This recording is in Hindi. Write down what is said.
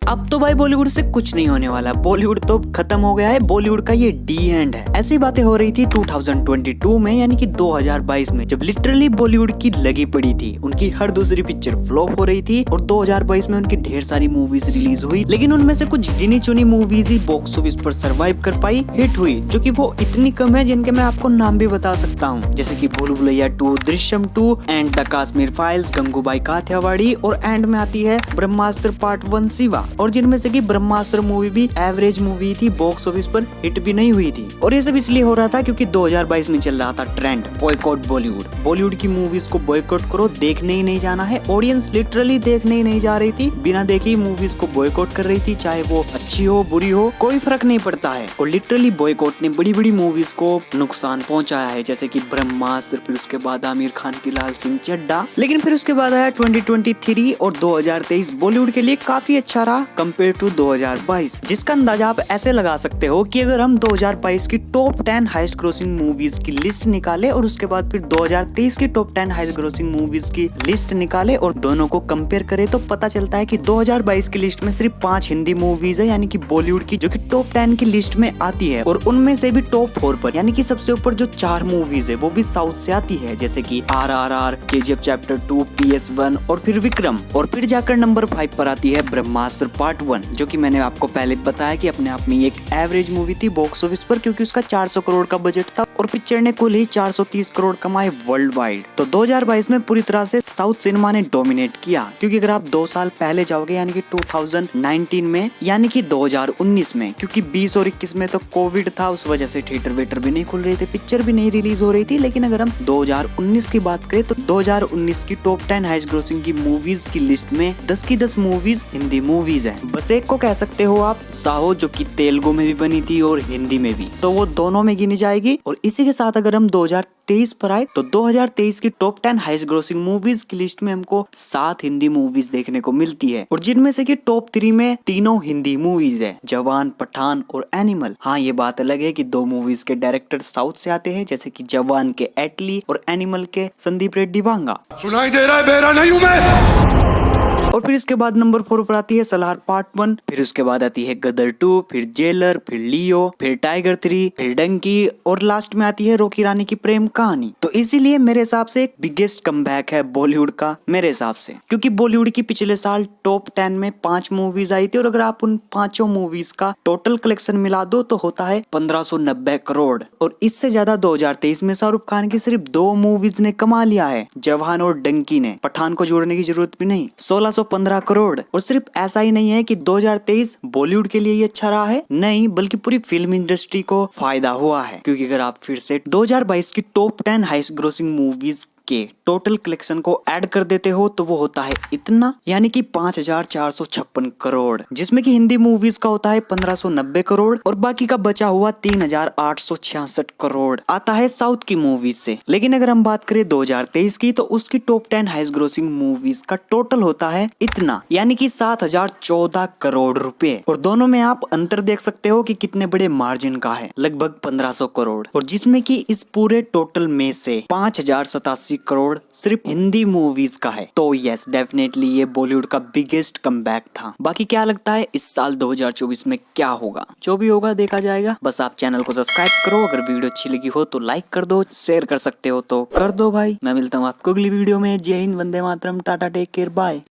अब तो भाई बॉलीवुड से कुछ नहीं होने वाला, बॉलीवुड तो खत्म हो गया है, बॉलीवुड का ये डी एंड है। ऐसी बातें हो रही थी 2022 में, यानी कि 2022 में, जब लिटरली बॉलीवुड की लगी पड़ी थी, उनकी हर दूसरी पिक्चर फ्लॉप हो रही थी और 2022 में उनकी ढेर सारी मूवीज रिलीज हुई, लेकिन उनमें से कुछ गिनी चुनी मूवीज ही बॉक्स ऑफिस पर सर्वाइव कर पाई, हिट हुई, जो कि वो इतनी कम है जिनके मैं आपको नाम भी बता सकता हूँ, जैसे कि Bhool Bhulaiyaa 2, Drishyam 2 and the Kashmir files, Gangubai Kathiawadi, और एंड में आती है ब्रह्मास्त्र पार्ट 1 शिवा। और जिनमें से कि ब्रह्मास्त्र मूवी भी एवरेज मूवी थी, बॉक्स ऑफिस पर हिट भी नहीं हुई थी। और ये सब इसलिए हो रहा था क्योंकि 2022 में चल रहा था ट्रेंड बॉयकॉट बॉलीवुड। बॉलीवुड की मूवीज को बॉयकॉट करो, देखने ही नहीं जाना है। ऑडियंस लिटरली देखने ही नहीं जा रही थी, बिना देखे मूवीज को बॉयकॉट कर रही थी, चाहे वो अच्छी हो बुरी हो कोई फर्क नहीं पड़ता है। और लिटरली बॉयकॉट ने बड़ी बड़ी मूवीज को नुकसान पहुंचाया है, जैसे कि ब्रह्मास्त्र, फिर उसके बाद आमिर खान की लाल सिंह चड्ढा। लेकिन फिर उसके बाद आया 2023 और 2023 बॉलीवुड के लिए काफी अच्छा रहा कंपेयर टू 2022, जिसका अंदाजा आप ऐसे लगा सकते हो कि अगर हम 2022 की टॉप 10 हाईएस्ट ग्रोसिंग मूवीज की लिस्ट निकाले और उसके बाद फिर 2023 की टॉप 10 हाईएस्ट ग्रोसिंग मूवीज की लिस्ट निकाले और दोनों को कंपेयर करें, तो पता चलता है कि 2022 की लिस्ट में सिर्फ 5 हिंदी मूवीज है, यानी कि बॉलीवुड की, जो कि टॉप 10 की लिस्ट में आती है। और उनमें से भी टॉप 4 पर, यानी कि सबसे ऊपर जो 4 मूवीज है वो भी साउथ से आती है, जैसे कि RRR, KGF चैप्टर 2, PS1 और फिर विक्रम। और फिर जाकर नंबर 5 पर आती है ब्रह्मास्त्र पार्ट 1, जो कि मैंने आपको पहले बताया कि अपने आप में एक एवरेज मूवी थी बॉक्स ऑफिस पर, क्योंकि उसका 400 करोड़ का बजट था और पिक्चर ने कुल ही 430 करोड़ कमाए वर्ल्ड वाइड। तो 2022 में पूरी तरह से साउथ सिनेमा ने डोमिनेट किया, क्योंकि अगर आप 2 साल पहले जाओगे, यानी कि 2019 में, यानी कि 2019 में, क्योंकि 20 और 21 में तो कोविड था, उस वजह से थिएटर वेटर भी नहीं खुल रहे थे, पिक्चर भी नहीं रिलीज हो रही थी। लेकिन अगर हम 2019 की बात करें तो 2019 की टॉप 10 हाईएस्ट ग्रोसिंग की मूवीज की लिस्ट में 10 की 10 मूवीज हिंदी मूवीज हैं। बस एक को कह सकते हो आप साहो, जो कि तेलुगु में भी बनी थी और हिंदी में भी, तो वो दोनों में गिनी जाएगी। और इसी के साथ अगर हम 2023 पर आए तो 2023 की टॉप 10 हाईएस्ट ग्रोसिंग मूवीज की लिस्ट में हमको 7 हिंदी मूवीज देखने को मिलती है, और जिनमें से कि टॉप 3 में तीनों हिंदी मूवीज है, जवान, पठान और एनिमल। हाँ, ये बात अलग है कि 2 मूवीज के डायरेक्टर साउथ से आते हैं, जैसे कि जवान के एटली और एनिमल के संदीप रेड्डी वांगा। सुनाई दे रहा है, बेरा नहीं हूं मैं। और फिर इसके बाद नंबर 4 पर आती है सलार पार्ट 1, फिर उसके बाद आती है गदर 2, फिर जेलर, फिर लियो, फिर टाइगर 3, फिर डंकी, और लास्ट में आती है रॉकी रानी की प्रेम कहानी। तो इसीलिए मेरे हिसाब से एक बिगेस्ट कमबैक है बॉलीवुड का, मेरे हिसाब से, क्योंकि बॉलीवुड की पिछले साल टॉप 10 में 5 मूवीज आई थी, और अगर आप उन 5 मूवीज का टोटल कलेक्शन मिला दो तो होता है 1590 करोड़। और इससे ज्यादा 2023 में शाहरुख खान की सिर्फ 2 मूवीज ने कमा लिया है, जवान और डंकी ने। पठान को जोड़ने की जरूरत भी नहीं, 1615 करोड़। और सिर्फ ऐसा ही नहीं है कि 2023 बॉलीवुड के लिए ये अच्छा रहा है, नहीं, बल्कि पूरी फिल्म इंडस्ट्री को फायदा हुआ है, क्योंकि अगर आप फिर से 2022 की टॉप 10 हाईएस्ट ग्रोसिंग मूवीज के टोटल कलेक्शन को ऐड कर देते हो तो वो होता है इतना, यानी कि 5456 करोड़, जिसमें कि हिंदी मूवीज का होता है 1590 करोड़, और बाकी का बचा हुआ 3866 करोड़ आता है साउथ की मूवीज से। लेकिन अगर हम बात करें 2023 की, तो उसकी टॉप 10 हाईएस्ट ग्रोसिंग मूवीज का टोटल होता है इतना, यानी कि 7014 करोड़ रुपए। और दोनों में आप अंतर देख सकते हो कि कितने बड़े मार्जिन का है, लगभग 1500 करोड़। और जिसमें कि इस पूरे टोटल में से 5087 करोड़ सिर्फ हिंदी मूवीज का है। तो यस, डेफिनेटली ये बॉलीवुड का बिगेस्ट कमबैक था। बाकी क्या लगता है इस साल 2024 में क्या होगा? जो भी होगा देखा जाएगा। बस आप चैनल को सब्सक्राइब करो, अगर वीडियो अच्छी लगी हो तो लाइक कर दो, शेयर कर सकते हो तो कर दो भाई। मैं मिलता हूँ आपको अगली वीडियो में। जय Hind, Vande Mataram, Tata, take care, bye.